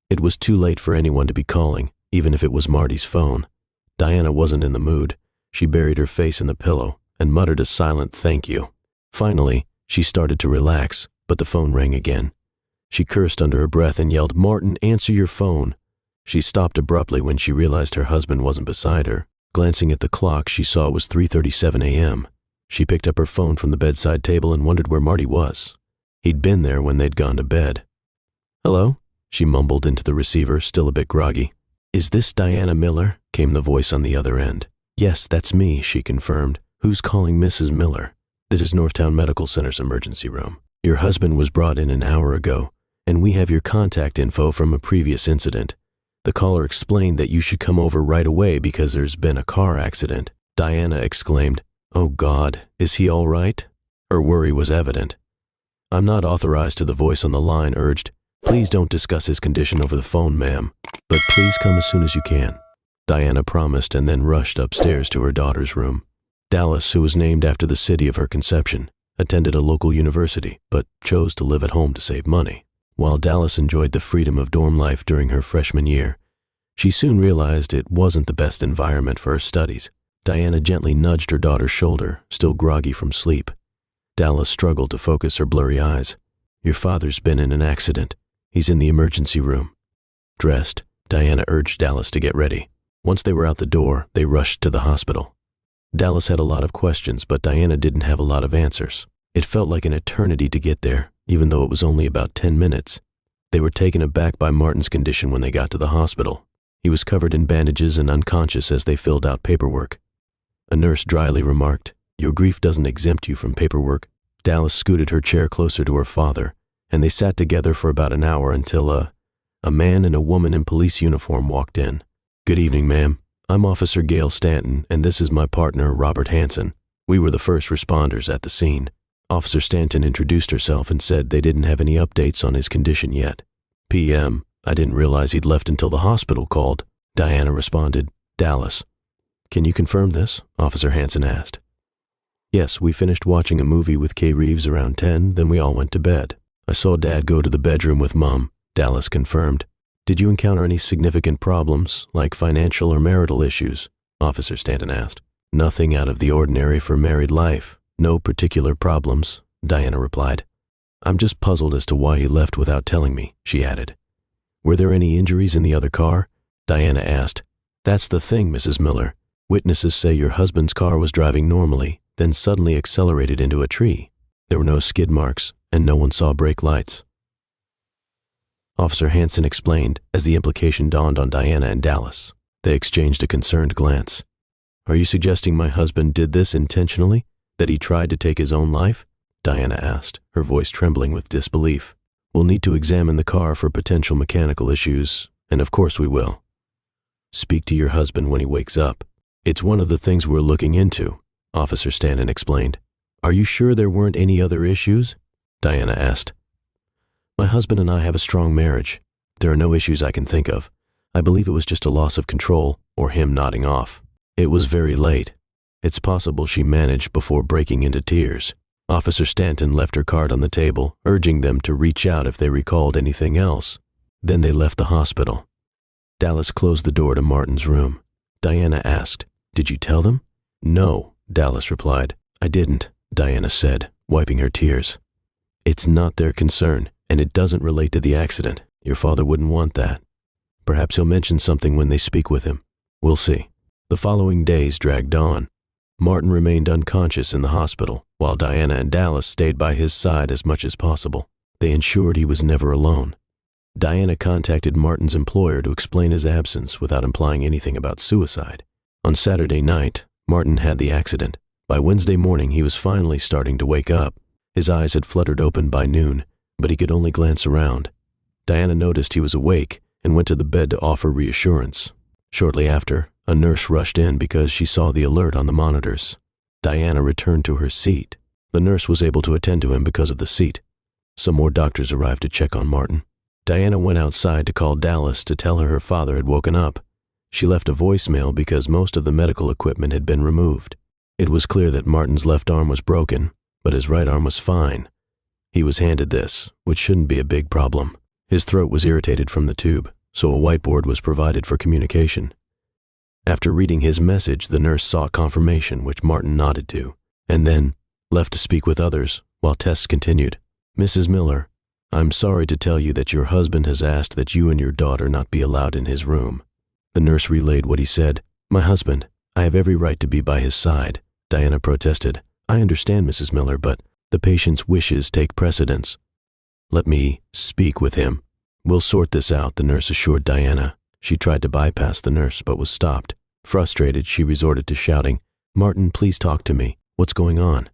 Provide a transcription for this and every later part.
It was too late for anyone to be calling, even if it was Marty's phone. Diana wasn't in the mood. She buried her face in the pillow and muttered a silent thank you. Finally, she started to relax, but the phone rang again. She cursed under her breath and yelled, "Martin, answer your phone." She stopped abruptly when she realized her husband wasn't beside her. Glancing at the clock, she saw it was 3:37 a.m. She picked up her phone from the bedside table and wondered where Marty was. He'd been there when they'd gone to bed. "Hello?" she mumbled into the receiver, still a bit groggy. "Is this Diana Miller?" came the voice on the other end. "Yes, that's me," she confirmed. "Who's calling Mrs. Miller?" "This is Northtown Medical Center's emergency room. Your husband was brought in an hour ago, and we have your contact info from a previous incident. The caller explained that you should come over right away because there's been a car accident." Diana exclaimed, "Oh God, is he all right?" Her worry was evident. "I'm not authorized to," the voice on the line urged. "Please don't discuss his condition over the phone, ma'am, but please come as soon as you can." Diana promised and then rushed upstairs to her daughter's room. Dallas, who was named after the city of her conception, attended a local university, but chose to live at home to save money. While Dallas enjoyed the freedom of dorm life during her freshman year, she soon realized it wasn't the best environment for her studies. Diana gently nudged her daughter's shoulder, still groggy from sleep. Dallas struggled to focus her blurry eyes. "Your father's been in an accident. He's in the emergency room." Dressed, Diana urged Dallas to get ready. Once they were out the door, they rushed to the hospital. Dallas had a lot of questions, but Diana didn't have a lot of answers. It felt like an eternity to get there, even though it was only about 10 minutes. They were taken aback by Martin's condition when they got to the hospital. He was covered in bandages and unconscious as they filled out paperwork. A nurse dryly remarked, "Your grief doesn't exempt you from paperwork." Dallas scooted her chair closer to her father, and they sat together for about an hour until a man and a woman in police uniform walked in. "Good evening, ma'am. I'm Officer Gail Stanton, and this is my partner, Robert Hansen. We were the first responders at the scene." Officer Stanton introduced herself and said they didn't have any updates on his condition yet. "PM, I didn't realize he'd left until the hospital called," Diana responded. "Dallas, can you confirm this?" Officer Hansen asked. "Yes, we finished watching a movie with Kay Reeves around 10, then we all went to bed. I saw Dad go to the bedroom with Mom," Dallas confirmed. "Did you encounter any significant problems, like financial or marital issues?" Officer Stanton asked. "Nothing out of the ordinary for married life. No particular problems," Diana replied. "I'm just puzzled as to why he left without telling me," she added. "Were there any injuries in the other car?" Diana asked. "That's the thing, Mrs. Miller. Witnesses say your husband's car was driving normally, then suddenly accelerated into a tree. There were no skid marks, and no one saw brake lights." Officer Hansen explained as the implication dawned on Diana and Dallas. They exchanged a concerned glance. "Are you suggesting my husband did this intentionally? That he tried to take his own life?" Diana asked, her voice trembling with disbelief. "We'll need to examine the car for potential mechanical issues, and of course we will. Speak to your husband when he wakes up. It's one of the things we're looking into," Officer Stanton explained. "Are you sure there weren't any other issues?" Diana asked. "My husband and I have a strong marriage. There are no issues I can think of. I believe it was just a loss of control, or him nodding off. It was very late. It's possible she managed before breaking into tears." Officer Stanton left her card on the table, urging them to reach out if they recalled anything else. Then they left the hospital. Dallas closed the door to Martin's room. Diana asked, "Did you tell them?" "No," Dallas replied. "I didn't," Diana said, wiping her tears. "It's not their concern, and it doesn't relate to the accident. Your father wouldn't want that. Perhaps he'll mention something when they speak with him. We'll see." The following days dragged on. Martin remained unconscious in the hospital, while Diana and Dallas stayed by his side as much as possible. They ensured he was never alone. Diana contacted Martin's employer to explain his absence without implying anything about suicide. On Saturday night, Martin had the accident. By Wednesday morning, he was finally starting to wake up. His eyes had fluttered open by noon, but he could only glance around. Diana noticed he was awake and went to the bed to offer reassurance. Shortly after, a nurse rushed in because she saw the alert on the monitors. Diana returned to her seat. The nurse was able to attend to him because of the seat. Some more doctors arrived to check on Martin. Diana went outside to call Dallas to tell her father had woken up. She left a voicemail because most of the medical equipment had been removed. It was clear that Martin's left arm was broken, but his right arm was fine. He was handed this, which shouldn't be a big problem. His throat was irritated from the tube, so a whiteboard was provided for communication. After reading his message, the nurse sought confirmation, which Martin nodded to, and then left to speak with others while tests continued. Mrs. Miller, I'm sorry to tell you that your husband has asked that you and your daughter not be allowed in his room. The nurse relayed what he said. My husband, I have every right to be by his side, Diana protested. I understand, Mrs. Miller, but the patient's wishes take precedence. Let me speak with him. We'll sort this out, the nurse assured Diana. She tried to bypass the nurse, but was stopped. Frustrated, she resorted to shouting, Martin, please talk to me. What's going on?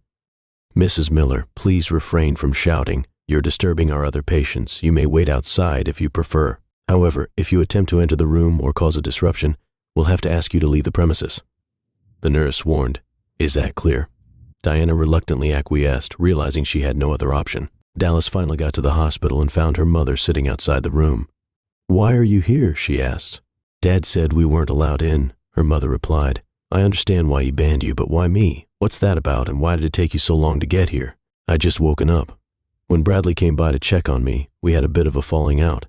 Mrs. Miller, please refrain from shouting. You're disturbing our other patients. You may wait outside if you prefer. However, if you attempt to enter the room or cause a disruption, we'll have to ask you to leave the premises. The nurse warned. Is that clear? Diana reluctantly acquiesced, realizing she had no other option. Dallas finally got to the hospital and found her mother sitting outside the room. Why are you here? She asked. Dad said we weren't allowed in, her mother replied. I understand why he banned you, but why me? What's that about, and why did it take you so long to get here? I'd just woken up. When Bradley came by to check on me, we had a bit of a falling out.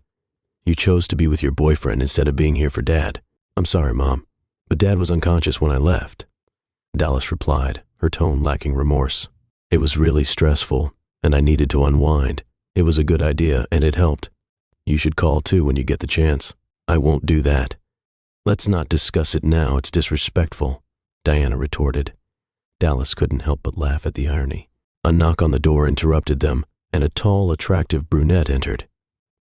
You chose to be with your boyfriend instead of being here for Dad. I'm sorry, Mom, but Dad was unconscious when I left. Dallas replied, her tone lacking remorse. It was really stressful, and I needed to unwind. It was a good idea, and it helped. You should call too when you get the chance. I won't do that. Let's not discuss it now, it's disrespectful, Diana retorted. Dallas couldn't help but laugh at the irony. A knock on the door interrupted them, and a tall, attractive brunette entered.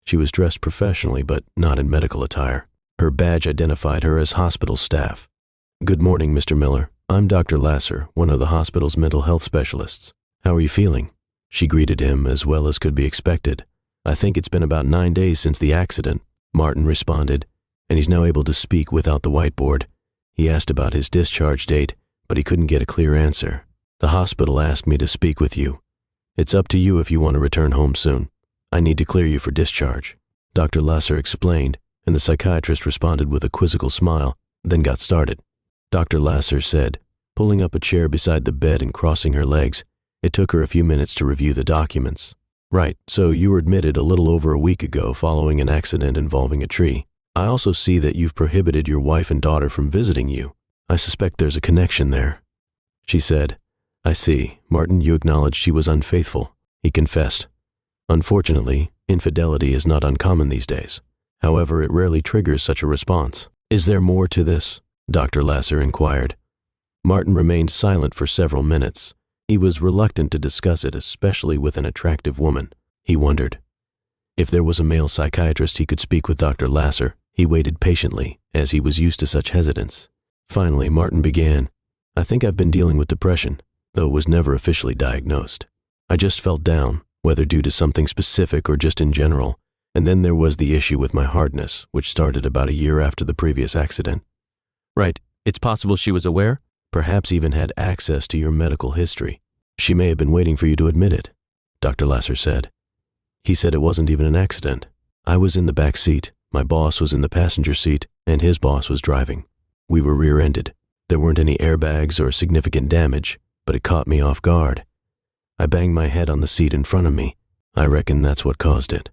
She was dressed professionally, but not in medical attire. Her badge identified her as hospital staff. Good morning, Mr. Miller. I'm Dr. Lasser, one of the hospital's mental health specialists. How are you feeling? She greeted him as well as could be expected. I think it's been about 9 days since the accident, Martin responded, and he's now able to speak without the whiteboard. He asked about his discharge date, but he couldn't get a clear answer. The hospital asked me to speak with you. It's up to you if you want to return home soon. I need to clear you for discharge, Dr. Lasser explained, and the psychiatrist responded with a quizzical smile, then got started. Dr. Lasser said, pulling up a chair beside the bed and crossing her legs. It took her a few minutes to review the documents. Right, so you were admitted a little over a week ago following an accident involving a tree. I also see that you've prohibited your wife and daughter from visiting you. I suspect there's a connection there. She said, I see. Martin, you acknowledged she was unfaithful. He confessed. Unfortunately, infidelity is not uncommon these days. However, it rarely triggers such a response. Is there more to this? Dr. Lasser inquired. Martin remained silent for several minutes. He was reluctant to discuss it, especially with an attractive woman. He wondered. If there was a male psychiatrist he could speak with Dr. Lasser, he waited patiently, as he was used to such hesitance. Finally, Martin began. I think I've been dealing with depression, though it was never officially diagnosed. I just felt down, whether due to something specific or just in general, and then there was the issue with my hardness, which started about a year after the previous accident. Right, it's possible she was aware? Perhaps even had access to your medical history. She may have been waiting for you to admit it, Dr. Lasser said. He said it wasn't even an accident. I was in the back seat, my boss was in the passenger seat, and his boss was driving. We were rear-ended. There weren't any airbags or significant damage, but it caught me off guard. I banged my head on the seat in front of me. I reckon that's what caused it.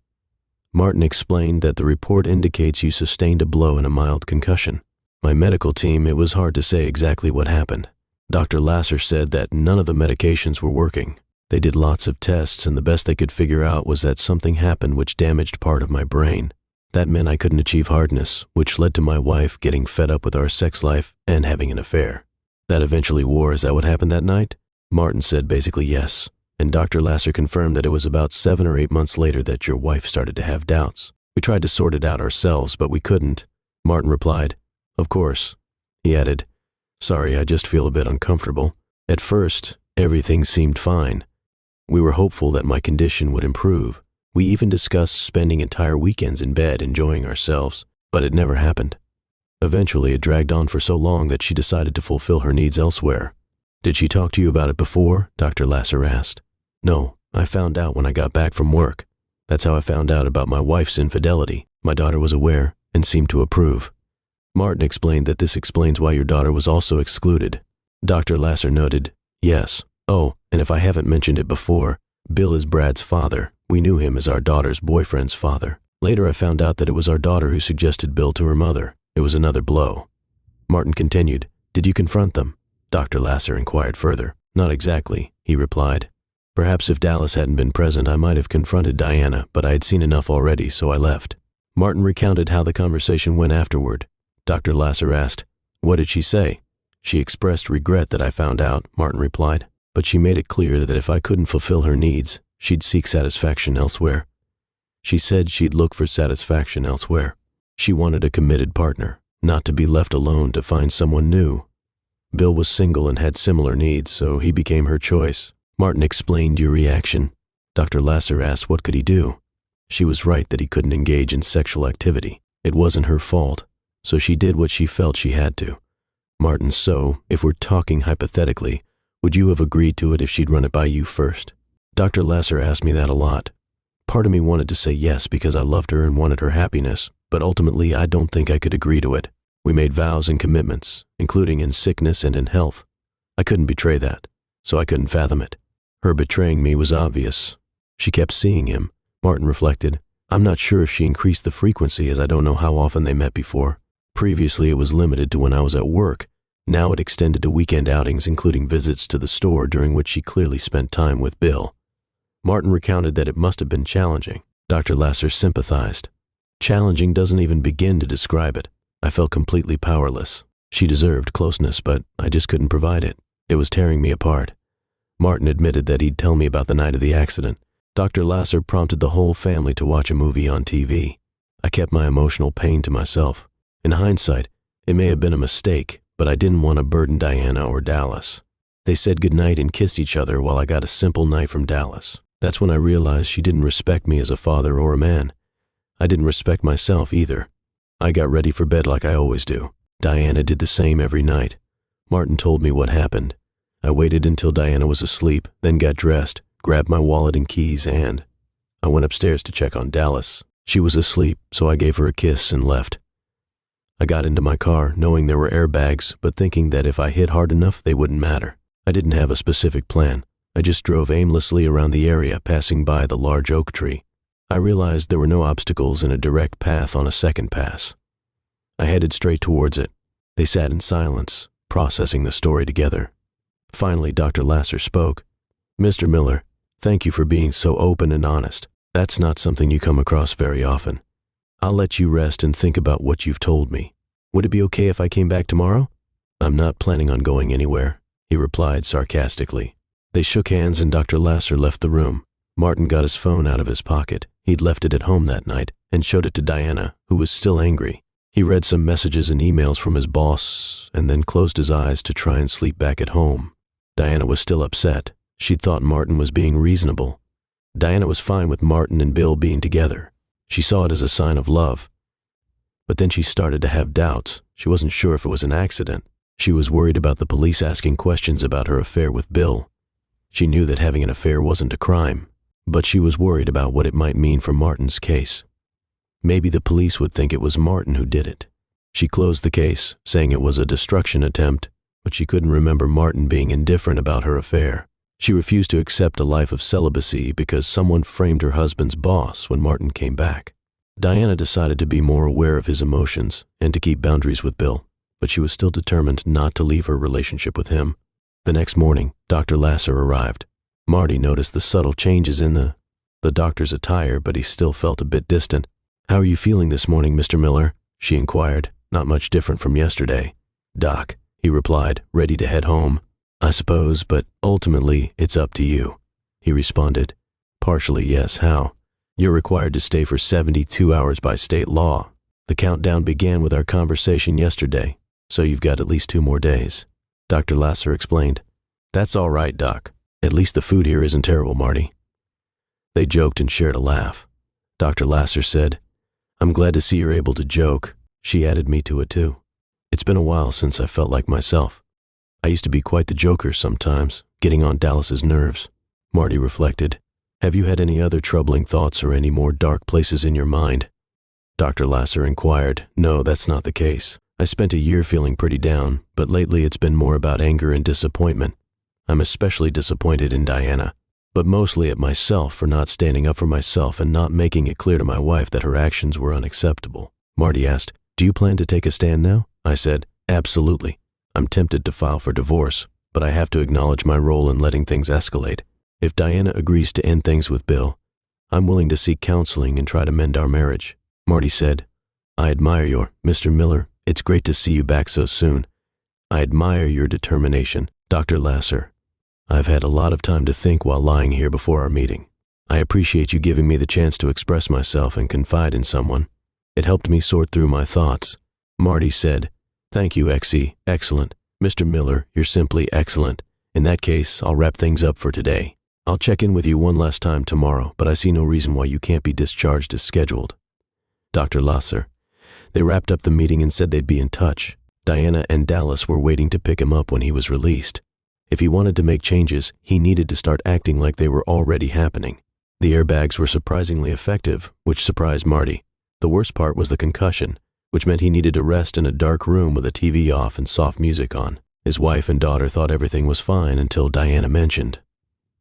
Martin explained that the report indicates you sustained a blow and a mild concussion. My medical team, it was hard to say exactly what happened. Dr. Lasser said that none of the medications were working. They did lots of tests, and the best they could figure out was that something happened which damaged part of my brain. That meant I couldn't achieve hardness, which led to my wife getting fed up with our sex life and having an affair. That eventually wore. Is that what happened that night? Martin said basically yes, and Dr. Lasser confirmed that it was about 7 or 8 months later that your wife started to have doubts. We tried to sort it out ourselves, but we couldn't. Martin replied, Of course. He added, Sorry, I just feel a bit uncomfortable. At first, everything seemed fine. We were hopeful that my condition would improve. We even discussed spending entire weekends in bed enjoying ourselves, but it never happened. Eventually, it dragged on for so long that she decided to fulfill her needs elsewhere. Did she talk to you about it before? Dr. Lasser asked. No, I found out when I got back from work. That's how I found out about my wife's infidelity. My daughter was aware and seemed to approve. Martin explained that this explains why your daughter was also excluded. Dr. Lasser noted, Yes. Oh, and if I haven't mentioned it before, Bill is Brad's father. We knew him as our daughter's boyfriend's father. Later I found out that it was our daughter who suggested Bill to her mother. It was another blow. Martin continued. Did you confront them? Dr. Lasser inquired further. Not exactly, he replied. Perhaps if Dallas hadn't been present, I might have confronted Diana, but I had seen enough already, so I left. Martin recounted how the conversation went afterward. Dr. Lasser asked, what did she say? She expressed regret that I found out, Martin replied, but she made it clear that if I couldn't fulfill her needs, she'd seek satisfaction elsewhere. She said she'd look for satisfaction elsewhere. She wanted a committed partner, not to be left alone to find someone new. Bill was single and had similar needs, so he became her choice. Martin explained your reaction. Dr. Lasser asked what could he do. She was right that he couldn't engage in sexual activity. It wasn't her fault, so she did what she felt she had to. Martin, so, if we're talking hypothetically, would you have agreed to it if she'd run it by you first? Dr. Lasser asked me that a lot. Part of me wanted to say yes because I loved her and wanted her happiness, but ultimately I don't think I could agree to it. We made vows and commitments, including in sickness and in health. I couldn't betray that, so I couldn't fathom it. Her betraying me was obvious. She kept seeing him. Martin reflected. I'm not sure if she increased the frequency, as I don't know how often they met before. Previously it was limited to when I was at work. Now it extended to weekend outings, including visits to the store, during which she clearly spent time with Bill. Martin recounted that it must have been challenging. Dr. Lasser sympathized. Challenging doesn't even begin to describe it. I felt completely powerless. She deserved closeness, but I just couldn't provide it. It was tearing me apart. Martin admitted that he'd tell me about the night of the accident. Dr. Lasser prompted the whole family to watch a movie on TV. I kept my emotional pain to myself. In hindsight, it may have been a mistake, but I didn't want to burden Diana or Dallas. They said goodnight and kissed each other while I got a simple night from Dallas. That's when I realized she didn't respect me as a father or a man. I didn't respect myself either. I got ready for bed like I always do. Diana did the same every night. Martin told me what happened. I waited until Diana was asleep, then got dressed, grabbed my wallet and keys, and I went upstairs to check on Dallas. She was asleep, so I gave her a kiss and left. I got into my car, knowing there were airbags, but thinking that if I hit hard enough, they wouldn't matter. I didn't have a specific plan. I just drove aimlessly around the area, passing by the large oak tree. I realized there were no obstacles in a direct path on a second pass. I headed straight towards it. They sat in silence, processing the story together. Finally, Dr. Lasser spoke. Mr. Miller, thank you for being so open and honest. That's not something you come across very often. I'll let you rest and think about what you've told me. Would it be okay if I came back tomorrow? I'm not planning on going anywhere, he replied sarcastically. They shook hands and Dr. Lasser left the room. Martin got his phone out of his pocket. He'd left it at home that night and showed it to Diana, who was still angry. He read some messages and emails from his boss and then closed his eyes to try and sleep back at home. Diana was still upset. She thought Martin was being reasonable. Diana was fine with Martin and Bill being together. She saw it as a sign of love. But then she started to have doubts. She wasn't sure if it was an accident. She was worried about the police asking questions about her affair with Bill. She knew that having an affair wasn't a crime, but she was worried about what it might mean for Martin's case. Maybe the police would think it was Martin who did it. She closed the case, saying it was a destruction attempt, but she couldn't remember Martin being indifferent about her affair. She refused to accept a life of celibacy because someone framed her husband's boss when Martin came back. Diana decided to be more aware of his emotions and to keep boundaries with Bill, but she was still determined not to leave her relationship with him. The next morning, Dr. Lasser arrived. Marty noticed the subtle changes in the doctor's attire, but he still felt a bit distant. How are you feeling this morning, Mr. Miller? She inquired. Not much different from yesterday. Doc, he replied, ready to head home. I suppose, but ultimately, it's up to you. He responded. Partially, yes. How? You're required to stay for 72 hours by state law. The countdown began with our conversation yesterday, so you've got at least 2 more days. Dr. Lasser explained. That's all right, Doc. At least the food here isn't terrible, Marty. They joked and shared a laugh. Dr. Lasser said, I'm glad to see you're able to joke. She added me to it too. It's been a while since I felt like myself. I used to be quite the joker sometimes, getting on Dallas's nerves. Marty reflected. Have you had any other troubling thoughts or any more dark places in your mind? Dr. Lasser inquired. No, that's not the case. I spent a year feeling pretty down, but lately it's been more about anger and disappointment. I'm especially disappointed in Diana, but mostly at myself for not standing up for myself and not making it clear to my wife that her actions were unacceptable. Marty asked, "Do you plan to take a stand now?" I said, "Absolutely. I'm tempted to file for divorce, but I have to acknowledge my role in letting things escalate. If Diana agrees to end things with Bill, I'm willing to seek counseling and try to mend our marriage." Marty said, "I admire your, Mr. Miller. It's great to see you back so soon. I admire your determination, Dr. Lasser. I've had a lot of time to think while lying here before our meeting. I appreciate you giving me the chance to express myself and confide in someone. It helped me sort through my thoughts." Marty said, "Thank you, XE. Excellent. Mr. Miller, you're simply excellent. In that case, I'll wrap things up for today. I'll check in with you one last time tomorrow, but I see no reason why you can't be discharged as scheduled." Dr. Lasser. They wrapped up the meeting and said they'd be in touch. Diana and Dallas were waiting to pick him up when he was released. If he wanted to make changes, he needed to start acting like they were already happening. The airbags were surprisingly effective, which surprised Marty. The worst part was the concussion, which meant he needed to rest in a dark room with a TV off and soft music on. His wife and daughter thought everything was fine until Diana mentioned.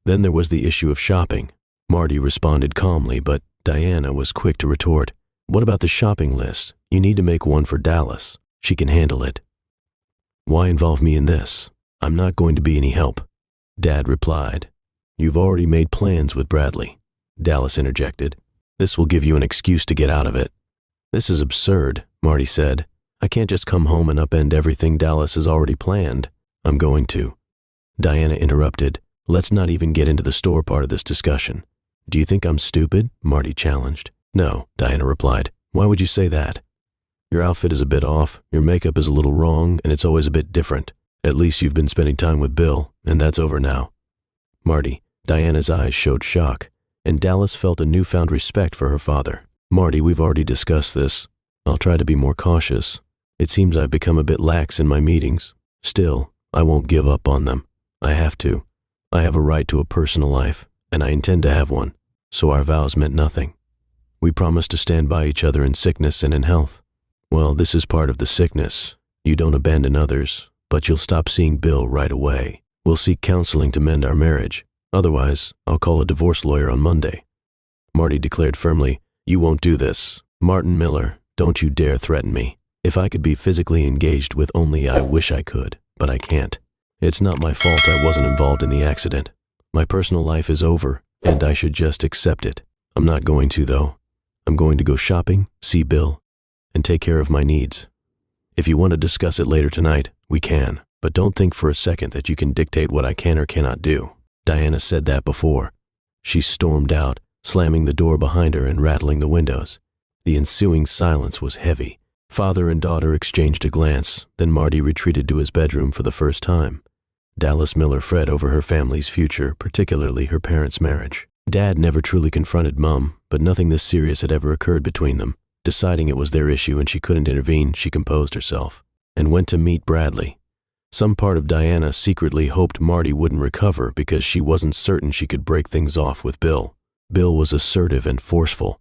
Then there was the issue of shopping. Marty responded calmly, but Diana was quick to retort, "What about the shopping list? You need to make one for Dallas. She can handle it." "Why involve me in this? I'm not going to be any help," Dad replied. "You've already made plans with Bradley," Dallas interjected. "This will give you an excuse to get out of it." "This is absurd," Marty said. "I can't just come home and upend everything Dallas has already planned." "I'm going to." Diana interrupted. "Let's not even get into the store part of this discussion." "Do you think I'm stupid?" Marty challenged. "No," Diana replied. "Why would you say that? Your outfit is a bit off, your makeup is a little wrong, and it's always a bit different. At least you've been spending time with Bill, and that's over now." "Marty," Diana's eyes showed shock, and Dallas felt a newfound respect for her father. "Marty, we've already discussed this. I'll try to be more cautious. It seems I've become a bit lax in my meetings. Still, I won't give up on them. I have to. I have a right to a personal life, and I intend to have one, so our vows meant nothing. We promised to stand by each other in sickness and in health. Well, this is part of the sickness. You don't abandon others, but you'll stop seeing Bill right away. We'll seek counseling to mend our marriage. Otherwise, I'll call a divorce lawyer on Monday." Marty declared firmly, "You won't do this. Martin Miller, don't you dare threaten me. If I could be physically engaged with only I wish I could, but I can't. It's not my fault I wasn't involved in the accident. My personal life is over, and I should just accept it. I'm not going to, though. I'm going to go shopping, see Bill, and take care of my needs. If you want to discuss it later tonight, we can, but don't think for a second that you can dictate what I can or cannot do." Diana said that before. She stormed out, slamming the door behind her and rattling the windows. The ensuing silence was heavy. Father and daughter exchanged a glance, then Marty retreated to his bedroom for the first time. Dallas Miller fretted over her family's future, particularly her parents' marriage. Dad never truly confronted Mom, but nothing this serious had ever occurred between them. Deciding it was their issue and she couldn't intervene, she composed herself and went to meet Bradley. Some part of Diana secretly hoped Marty wouldn't recover because she wasn't certain she could break things off with Bill. Bill was assertive and forceful.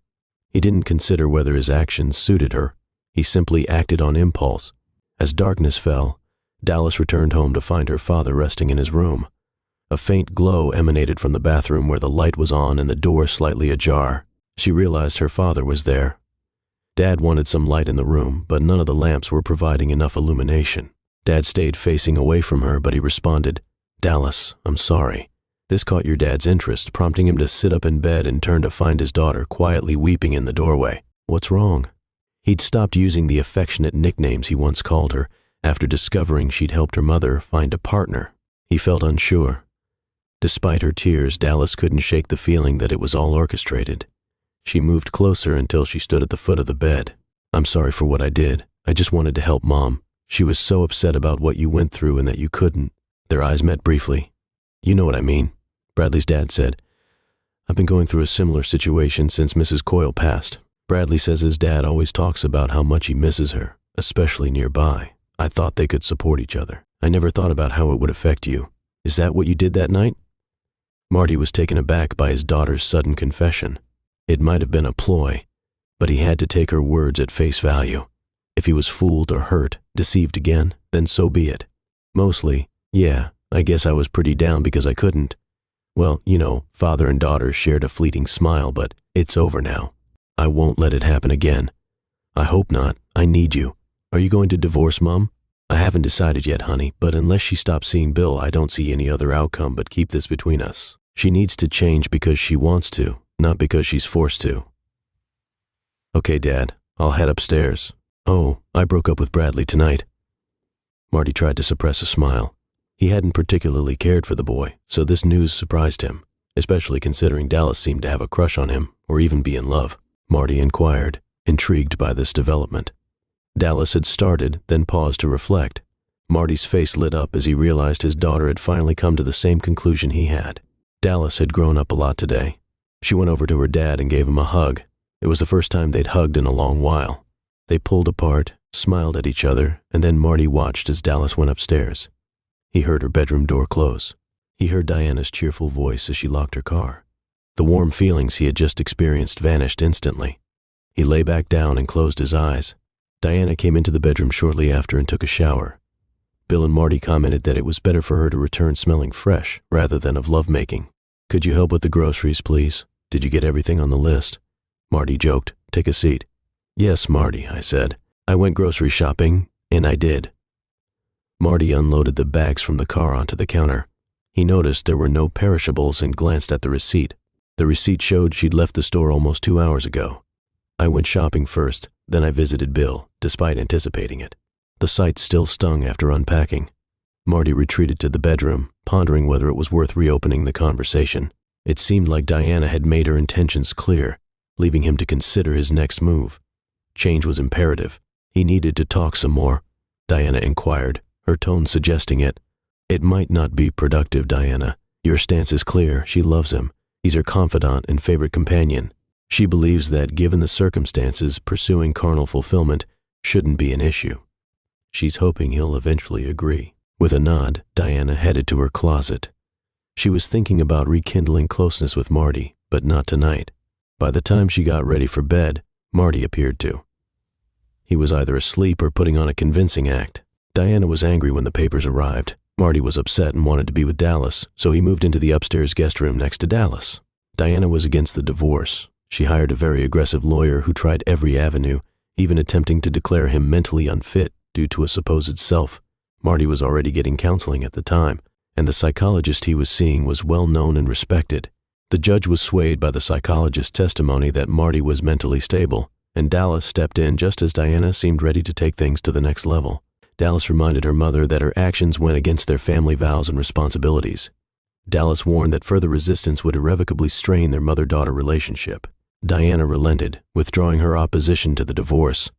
He didn't consider whether his actions suited her. He simply acted on impulse. As darkness fell, Dallas returned home to find her father resting in his room. A faint glow emanated from the bathroom where the light was on and the door slightly ajar. She realized her father was there. Dad wanted some light in the room, but none of the lamps were providing enough illumination. Dad stayed facing away from her, but he responded, "Dallas, I'm sorry." This caught your dad's interest, prompting him to sit up in bed and turn to find his daughter quietly weeping in the doorway. "What's wrong?" He'd stopped using the affectionate nicknames he once called her after discovering she'd helped her mother find a partner. He felt unsure. Despite her tears, Dallas couldn't shake the feeling that it was all orchestrated. She moved closer until she stood at the foot of the bed. "I'm sorry for what I did. I just wanted to help Mom. She was so upset about what you went through and that you couldn't." Their eyes met briefly. "You know what I mean," Bradley's dad said. "I've been going through a similar situation since Mrs. Coyle passed. Bradley says his dad always talks about how much he misses her, especially nearby. I thought they could support each other. I never thought about how it would affect you. Is that what you did that night?" Marty was taken aback by his daughter's sudden confession. It might have been a ploy, but he had to take her words at face value. If he was fooled or hurt, deceived again, then so be it. "Mostly, yeah, I guess I was pretty down because I couldn't. Well, father and daughter shared a fleeting smile, but it's over now. I won't let it happen again. I hope not. I need you. Are you going to divorce Mom? I haven't decided yet, honey, but unless she stops seeing Bill, I don't see any other outcome but keep this between us. She needs to change because she wants to, not because she's forced to. Okay, Dad, I'll head upstairs. Oh, I broke up with Bradley tonight. Marty tried to suppress a smile. He hadn't particularly cared for the boy, so this news surprised him, especially considering Dallas seemed to have a crush on him, or even be in love. Marty inquired, intrigued by this development. Dallas had started, then paused to reflect. Marty's face lit up as he realized his daughter had finally come to the same conclusion he had. Dallas had grown up a lot today. She went over to her dad and gave him a hug. It was the first time they'd hugged in a long while. They pulled apart, smiled at each other, and then Marty watched as Dallas went upstairs. He heard her bedroom door close. He heard Diana's cheerful voice as she locked her car. The warm feelings he had just experienced vanished instantly. He lay back down and closed his eyes. Diana came into the bedroom shortly after and took a shower. Bill and Marty commented that it was better for her to return smelling fresh rather than of lovemaking. Could you help with the groceries, please? Did you get everything on the list? Marty joked. Take a seat. Yes, Marty, I said. I went grocery shopping, and I did. Marty unloaded the bags from the car onto the counter. He noticed there were no perishables and glanced at the receipt. The receipt showed she'd left the store almost 2 hours ago. I went shopping first, then I visited Bill, despite anticipating it. The sight still stung after unpacking. Marty retreated to the bedroom, pondering whether it was worth reopening the conversation. It seemed like Diana had made her intentions clear, leaving him to consider his next move. Change was imperative. He needed to talk some more. Diana inquired, her tone suggesting it. It might not be productive, Diana. Your stance is clear. She loves him. He's her confidant and favorite companion. She believes that, given the circumstances, pursuing carnal fulfillment shouldn't be an issue. She's hoping he'll eventually agree. With a nod, Diana headed to her closet. She was thinking about rekindling closeness with Marty, but not tonight. By the time she got ready for bed, Marty appeared to. He was either asleep or putting on a convincing act. Diana was angry when the papers arrived. Marty was upset and wanted to be with Dallas, so he moved into the upstairs guest room next to Dallas. Diana was against the divorce. She hired a very aggressive lawyer who tried every avenue, even attempting to declare him mentally unfit due to a supposed self. Marty was already getting counseling at the time, and the psychologist he was seeing was well known and respected. The judge was swayed by the psychologist's testimony that Marty was mentally stable, and Dallas stepped in just as Diana seemed ready to take things to the next level. Dallas reminded her mother that her actions went against their family vows and responsibilities. Dallas warned that further resistance would irrevocably strain their mother-daughter relationship. Diana relented, withdrawing her opposition to the divorce.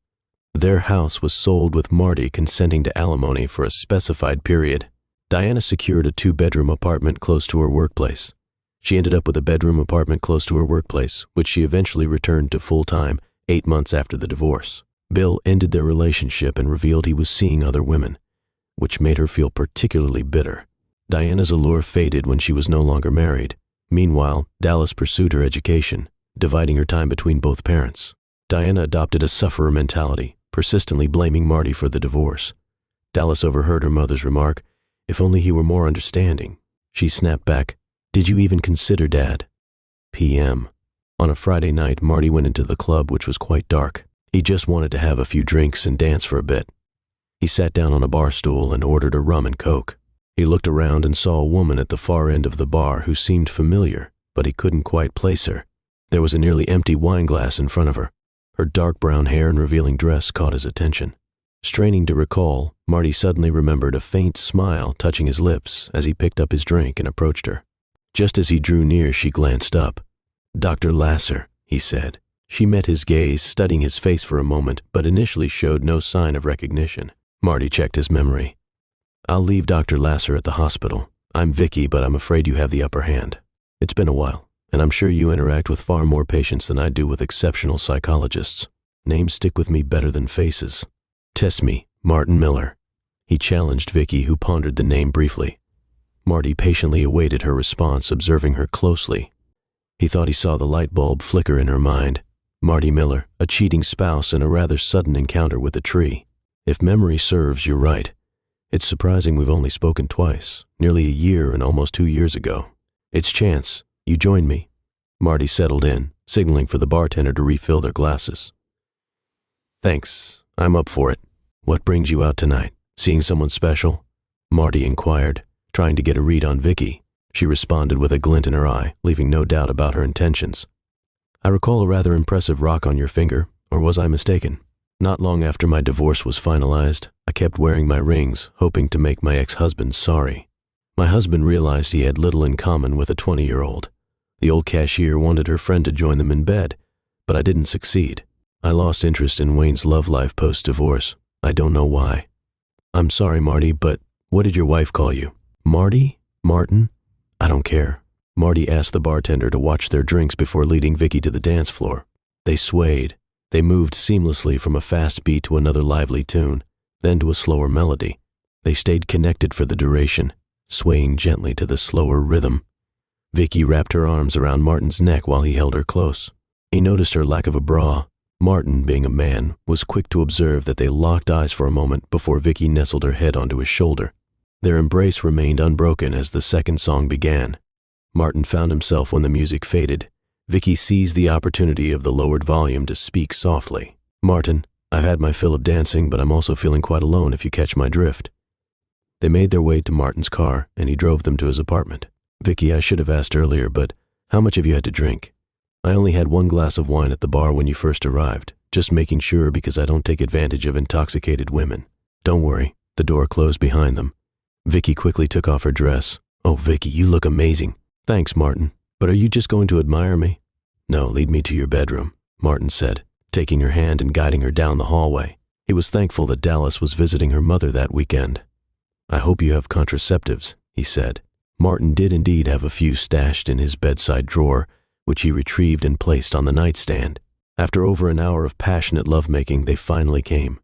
Their house was sold with Marty consenting to alimony for a specified period. Diana secured a 2-bedroom apartment close to her workplace. She ended up with a bedroom apartment close to her workplace, which she eventually returned to full-time 8 months after the divorce. Bill ended their relationship and revealed he was seeing other women, which made her feel particularly bitter. Diana's allure faded when she was no longer married. Meanwhile, Dallas pursued her education, dividing her time between both parents. Diana adopted a sufferer mentality, persistently blaming Marty for the divorce. Dallas overheard her mother's remark, "If only he were more understanding." She snapped back, "Did you even consider Dad?" PM. On a Friday night, Marty went into the club, which was quite dark. He just wanted to have a few drinks and dance for a bit. He sat down on a bar stool and ordered a rum and coke. He looked around and saw a woman at the far end of the bar who seemed familiar, but he couldn't quite place her. There was a nearly empty wine glass in front of her. Her dark brown hair and revealing dress caught his attention. Straining to recall, Marty suddenly remembered a faint smile touching his lips as he picked up his drink and approached her. Just as he drew near, she glanced up. "Dr. Lasser," he said. She met his gaze, studying his face for a moment, but initially showed no sign of recognition. Marty checked his memory. "I'll leave Dr. Lasser at the hospital. I'm Vicky, but I'm afraid you have the upper hand. It's been a while, and I'm sure you interact with far more patients than I do with exceptional psychologists. Names stick with me better than faces. Test me, Martin Miller." He challenged Vicky, who pondered the name briefly. Marty patiently awaited her response, observing her closely. He thought he saw the light bulb flicker in her mind. Marty Miller, a cheating spouse and a rather sudden encounter with a tree. If memory serves, you're right. It's surprising we've only spoken twice, nearly a year and almost 2 years ago. It's Chance. You join me." Marty settled in, signaling for the bartender to refill their glasses. "Thanks. I'm up for it. What brings you out tonight? Seeing someone special?" Marty inquired, trying to get a read on Vicky. She responded with a glint in her eye, leaving no doubt about her intentions. "I recall a rather impressive rock on your finger, or was I mistaken? Not long after my divorce was finalized, I kept wearing my rings, hoping to make my ex-husband sorry. My husband realized he had little in common with a 20-year-old. The old cashier wanted her friend to join them in bed, but I didn't succeed. I lost interest in Wayne's love life post-divorce. I don't know why." "I'm sorry, Marty, but what did your wife call you? Marty? Martin? I don't care." Marty asked the bartender to watch their drinks before leading Vicky to the dance floor. They swayed. They moved seamlessly from a fast beat to another lively tune, then to a slower melody. They stayed connected for the duration, swaying gently to the slower rhythm. Vicky wrapped her arms around Martin's neck while he held her close. He noticed her lack of a bra. Martin, being a man, was quick to observe that they locked eyes for a moment before Vicky nestled her head onto his shoulder. Their embrace remained unbroken as the second song began. Martin found himself when the music faded. Vicky seized the opportunity of the lowered volume to speak softly. "Martin, I've had my fill of dancing, but I'm also feeling quite alone, if you catch my drift." They made their way to Martin's car, and he drove them to his apartment. "Vicky, I should have asked earlier, but how much have you had to drink?" "I only had 1 glass of wine at the bar when you first arrived, just making sure because I don't take advantage of intoxicated women." "Don't worry." The door closed behind them. Vicky quickly took off her dress. "Oh, Vicky, you look amazing." "Thanks, Martin. But are you just going to admire me?" "No, lead me to your bedroom," Martin said, taking her hand and guiding her down the hallway. He was thankful that Dallas was visiting her mother that weekend. "I hope you have contraceptives," he said. Martin did indeed have a few stashed in his bedside drawer, which he retrieved and placed on the nightstand. After over an hour of passionate lovemaking, they finally came.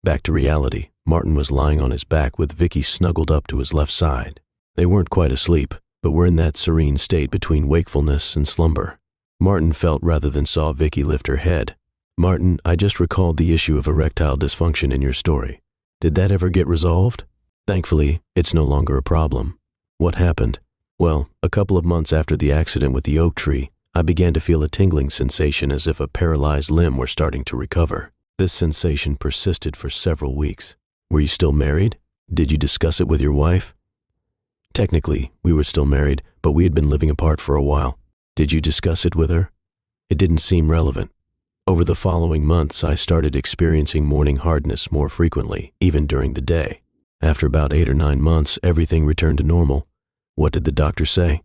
Back to reality, Martin was lying on his back with Vicky snuggled up to his left side. They weren't quite asleep, but were in that serene state between wakefulness and slumber. Martin felt rather than saw Vicky lift her head. "Martin, I just recalled the issue of erectile dysfunction in your story. Did that ever get resolved?" "Thankfully, it's no longer a problem." "What happened?" "Well, a couple of months after the accident with the oak tree, I began to feel a tingling sensation as if a paralyzed limb were starting to recover. This sensation persisted for several weeks." "Were you still married? Did you discuss it with your wife?" "Technically, we were still married, but we had been living apart for a while." "Did you discuss it with her?" "It didn't seem relevant." Over the following months, I started experiencing morning hardness more frequently, even during the day. After about 8 or 9 months, everything returned to normal. What did the doctor say?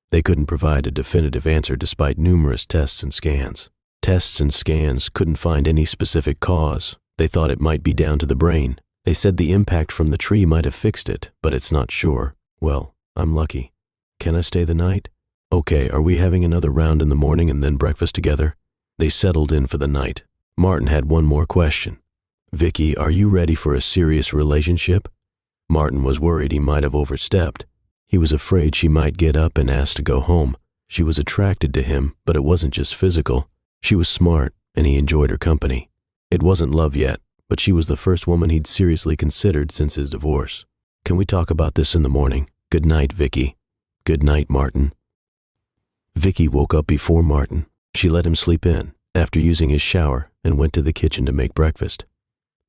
They couldn't provide a definitive answer despite numerous tests and scans. Tests and scans couldn't find any specific cause. They thought it might be down to the brain. They said the impact from the tree might have fixed it, but it's not sure. "Well, I'm lucky. Can I stay the night?" "Okay, are we having another round in the morning and then breakfast together?" They settled in for the night. Martin had one more question. "Vicky, are you ready for a serious relationship?" Martin was worried he might have overstepped. He was afraid she might get up and ask to go home. She was attracted to him, but it wasn't just physical. She was smart, and he enjoyed her company. It wasn't love yet, but she was the first woman he'd seriously considered since his divorce. "Can we talk about this in the morning? Good night, Vicky." "Good night, Martin." Vicky woke up before Martin. She let him sleep in, after using his shower, and went to the kitchen to make breakfast.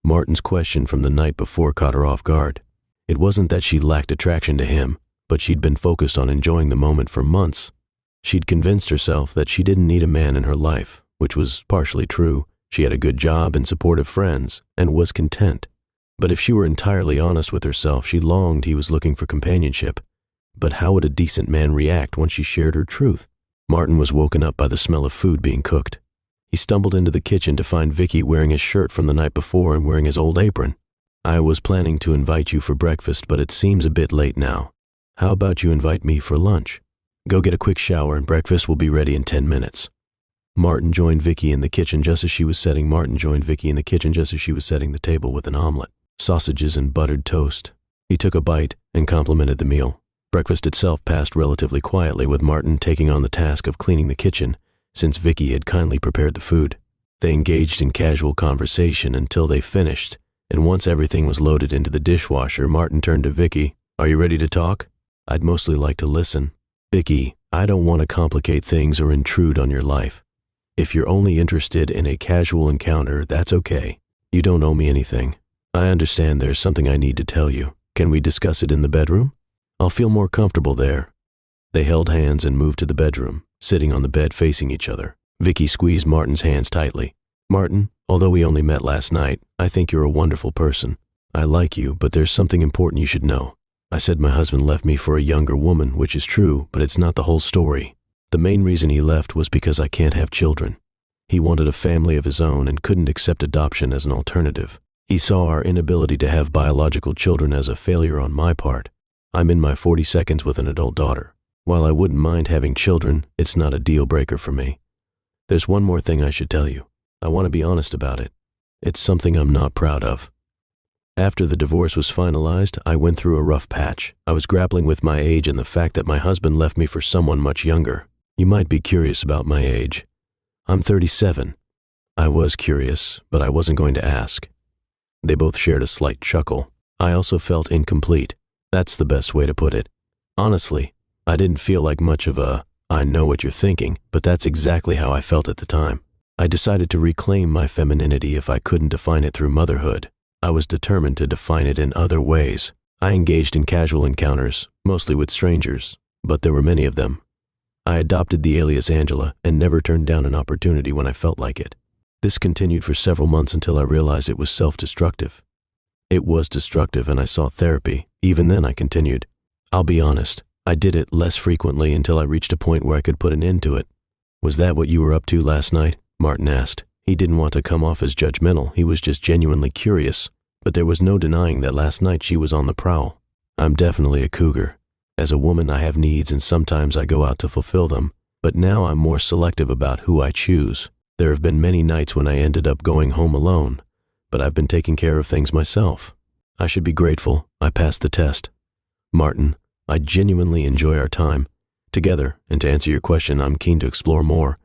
Martin's question from the night before caught her off guard. It wasn't that she lacked attraction to him, but she'd been focused on enjoying the moment for months. She'd convinced herself that she didn't need a man in her life, which was partially true. She had a good job and supportive friends, and was content. But if she were entirely honest with herself, she longed he was looking for companionship. But how would a decent man react once she shared her truth? Martin was woken up by the smell of food being cooked. He stumbled into the kitchen to find Vicky wearing his shirt from the night before and wearing his old apron. "I was planning to invite you for breakfast, but it seems a bit late now. How about you invite me for lunch? Go get a quick shower and breakfast will be ready in 10 minutes. Martin joined Vicky in the kitchen just as she was setting the table with an omelet, sausages and buttered toast. He took a bite and complimented the meal. Breakfast itself passed relatively quietly, with Martin taking on the task of cleaning the kitchen, since Vicky had kindly prepared the food. They engaged in casual conversation until they finished, and once everything was loaded into the dishwasher, Martin turned to Vicky. "Are you ready to talk?" "I'd mostly like to listen." Vicky, I don't want to complicate things or intrude on your life. If you're only interested in a casual encounter, that's okay. You don't owe me anything. I understand there's something I need to tell you. Can we discuss it in the bedroom? I'll feel more comfortable there. They held hands and moved to the bedroom, sitting on the bed facing each other. Vicky squeezed Martin's hands tightly. Martin, although we only met last night, I think you're a wonderful person. I like you, but there's something important you should know. I said my husband left me for a younger woman, which is true, but it's not the whole story. The main reason he left was because I can't have children. He wanted a family of his own and couldn't accept adoption as an alternative. He saw our inability to have biological children as a failure on my part. I'm in my 42nd with an adult daughter. While I wouldn't mind having children, it's not a deal breaker for me. There's one more thing I should tell you. I want to be honest about it. It's something I'm not proud of. After the divorce was finalized, I went through a rough patch. I was grappling with my age and the fact that my husband left me for someone much younger. You might be curious about my age. I'm 37. I was curious, but I wasn't going to ask. They both shared a slight chuckle. I also felt incomplete. That's the best way to put it. Honestly, I didn't feel like much of a, I know what you're thinking, but that's exactly how I felt at the time. I decided to reclaim my femininity if I couldn't define it through motherhood. I was determined to define it in other ways. I engaged in casual encounters, mostly with strangers, but there were many of them. I adopted the alias Angela and never turned down an opportunity when I felt like it. This continued for several months until I realized it was self-destructive. It was destructive and I sought therapy. Even then I continued. I'll be honest, I did it less frequently until I reached a point where I could put an end to it. Was that what you were up to last night? Martin asked. He didn't want to come off as judgmental, he was just genuinely curious. But there was no denying that last night she was on the prowl. I'm definitely a cougar. As a woman, I have needs and sometimes I go out to fulfill them, but now I'm more selective about who I choose. There have been many nights when I ended up going home alone, but I've been taking care of things myself. I should be grateful I passed the test. Martin, I genuinely enjoy our time together, and to answer your question, I'm keen to explore more,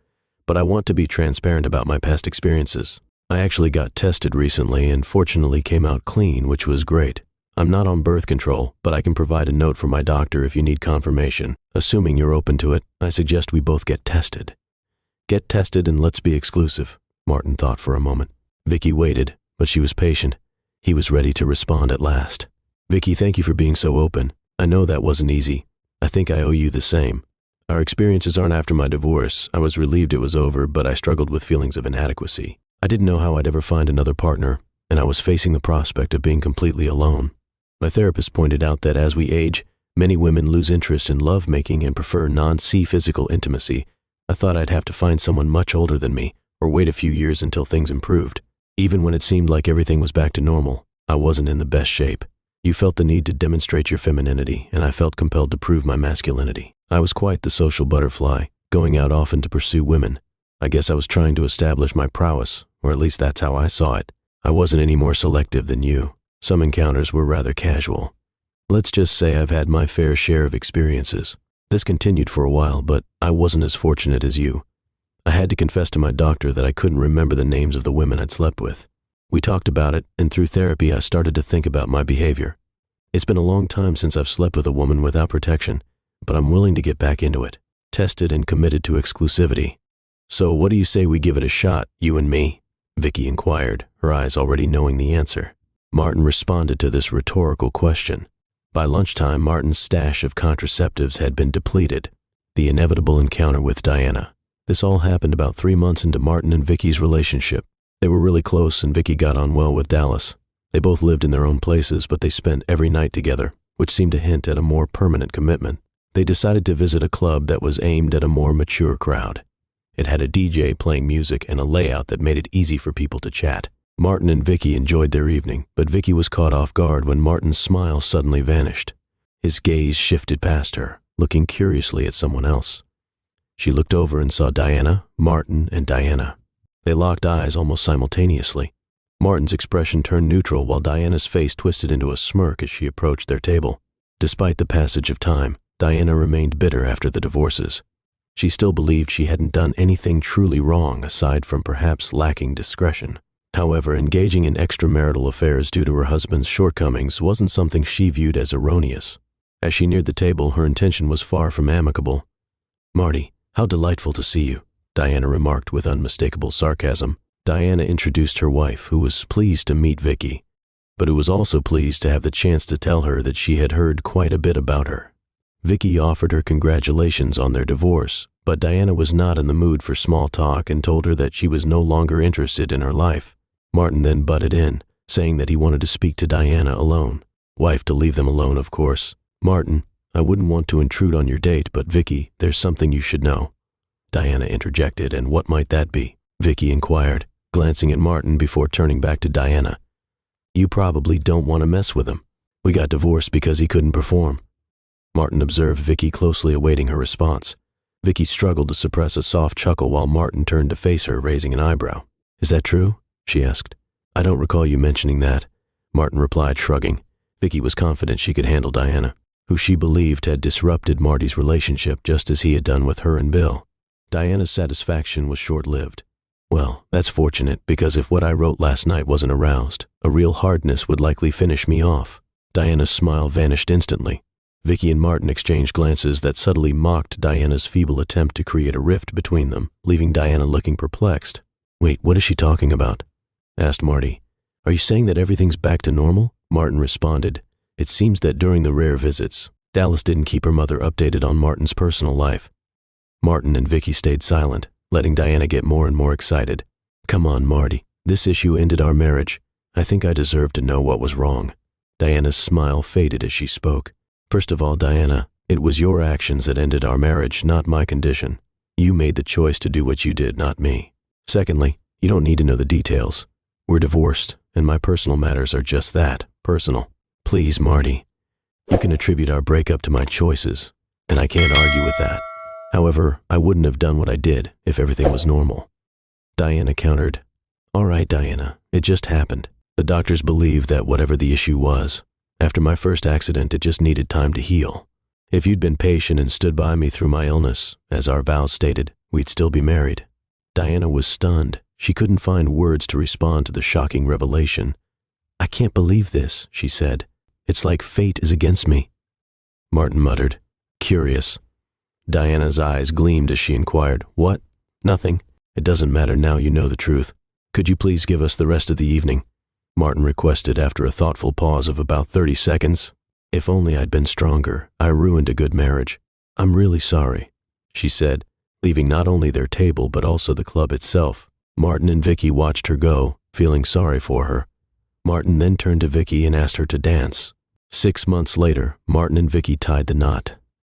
but I want to be transparent about my past experiences. I actually got tested recently and fortunately came out clean, which was great. I'm not on birth control, but I can provide a note from my doctor if you need confirmation. Assuming you're open to it, I suggest we both get tested. Get tested and let's be exclusive. Martin thought for a moment. Vicky waited, but she was patient. He was ready to respond at last. Vicky, thank you for being so open. I know that wasn't easy. I think I owe you the same. Our experiences aren't after my divorce. I was relieved it was over, but I struggled with feelings of inadequacy. I didn't know how I'd ever find another partner, and I was facing the prospect of being completely alone. My therapist pointed out that as we age, many women lose interest in lovemaking and prefer non-physical intimacy. I thought I'd have to find someone much older than me, or wait a few years until things improved. Even when it seemed like everything was back to normal, I wasn't in the best shape. You felt the need to demonstrate your femininity, and I felt compelled to prove my masculinity. I was quite the social butterfly, going out often to pursue women. I guess I was trying to establish my prowess, or at least that's how I saw it. I wasn't any more selective than you. Some encounters were rather casual. Let's just say I've had my fair share of experiences. This continued for a while, but I wasn't as fortunate as you. I had to confess to my doctor that I couldn't remember the names of the women I'd slept with. We talked about it, and through therapy I started to think about my behavior. It's been a long time since I've slept with a woman without protection, but I'm willing to get back into it, tested and committed to exclusivity. So what do you say we give it a shot, you and me? Vicky inquired, her eyes already knowing the answer. Martin responded to this rhetorical question. By lunchtime, Martin's stash of contraceptives had been depleted. The inevitable encounter with Diana. This all happened about 3 months into Martin and Vicky's relationship. They were really close and Vicky got on well with Dallas. They both lived in their own places, but they spent every night together, which seemed to hint at a more permanent commitment. They decided to visit a club that was aimed at a more mature crowd. It had a DJ playing music and a layout that made it easy for people to chat. Martin and Vicky enjoyed their evening, but Vicky was caught off guard when Martin's smile suddenly vanished. His gaze shifted past her, looking curiously at someone else. She looked over and saw Diana, Martin, and Diana. They locked eyes almost simultaneously. Martin's expression turned neutral while Diana's face twisted into a smirk as she approached their table. Despite the passage of time, Diana remained bitter after the divorces. She still believed she hadn't done anything truly wrong aside from perhaps lacking discretion. However, engaging in extramarital affairs due to her husband's shortcomings wasn't something she viewed as erroneous. As she neared the table, her intention was far from amicable. "Marty, how delightful to see you," Diana remarked with unmistakable sarcasm. Diana introduced her wife, who was pleased to meet Vicky, but who was also pleased to have the chance to tell her that she had heard quite a bit about her. Vicky offered her congratulations on their divorce, but Diana was not in the mood for small talk and told her that she was no longer interested in her life. Martin then butted in, saying that he wanted to speak to Diana alone. Wife to leave them alone, of course. "Martin, I wouldn't want to intrude on your date, but Vicky, there's something you should know." Diana interjected, "And what might that be?" Vicky inquired, glancing at Martin before turning back to Diana. "You probably don't want to mess with him. We got divorced because he couldn't perform." Martin observed Vicky closely, awaiting her response. Vicky struggled to suppress a soft chuckle while Martin turned to face her, raising an eyebrow. "Is that true?" she asked. "I don't recall you mentioning that," Martin replied, shrugging. Vicky was confident she could handle Diana, who she believed had disrupted Marty's relationship just as he had done with her and Bill. Diana's satisfaction was short-lived. "Well, that's fortunate, because if what I wrote last night wasn't aroused, a real hardness would likely finish me off." Diana's smile vanished instantly. Vicky and Martin exchanged glances that subtly mocked Diana's feeble attempt to create a rift between them, leaving Diana looking perplexed. "Wait, what is she talking about?" asked Marty. "Are you saying that everything's back to normal?" Martin responded. It seems that during the rare visits, Dallas didn't keep her mother updated on Martin's personal life. Martin and Vicky stayed silent, letting Diana get more and more excited. "Come on, Marty. This issue ended our marriage. I think I deserve to know what was wrong." Diana's smile faded as she spoke. "First of all, Diana, it was your actions that ended our marriage, not my condition. You made the choice to do what you did, not me. Secondly, you don't need to know the details. We're divorced, and my personal matters are just that, personal. Please, Marty, you can attribute our breakup to my choices, and I can't argue with that. However, I wouldn't have done what I did if everything was normal." Diana countered. "All right, Diana, it just happened. The doctors believe that whatever the issue was, after my first accident, it just needed time to heal. If you'd been patient and stood by me through my illness, as our vows stated, we'd still be married." Diana was stunned. She couldn't find words to respond to the shocking revelation. "I can't believe this," she said. "It's like fate is against me." Martin muttered, "Curious." Diana's eyes gleamed as she inquired, "What?" "Nothing. It doesn't matter now you know the truth. Could you please give us the rest of the evening?" Martin requested after a thoughtful pause of about 30 seconds. "If only I'd been stronger. I ruined a good marriage. I'm really sorry," she said, leaving not only their table but also the club itself. Martin and Vicky watched her go, feeling sorry for her. Martin then turned to Vicky and asked her to dance. 6 months later, Martin and Vicky tied the knot.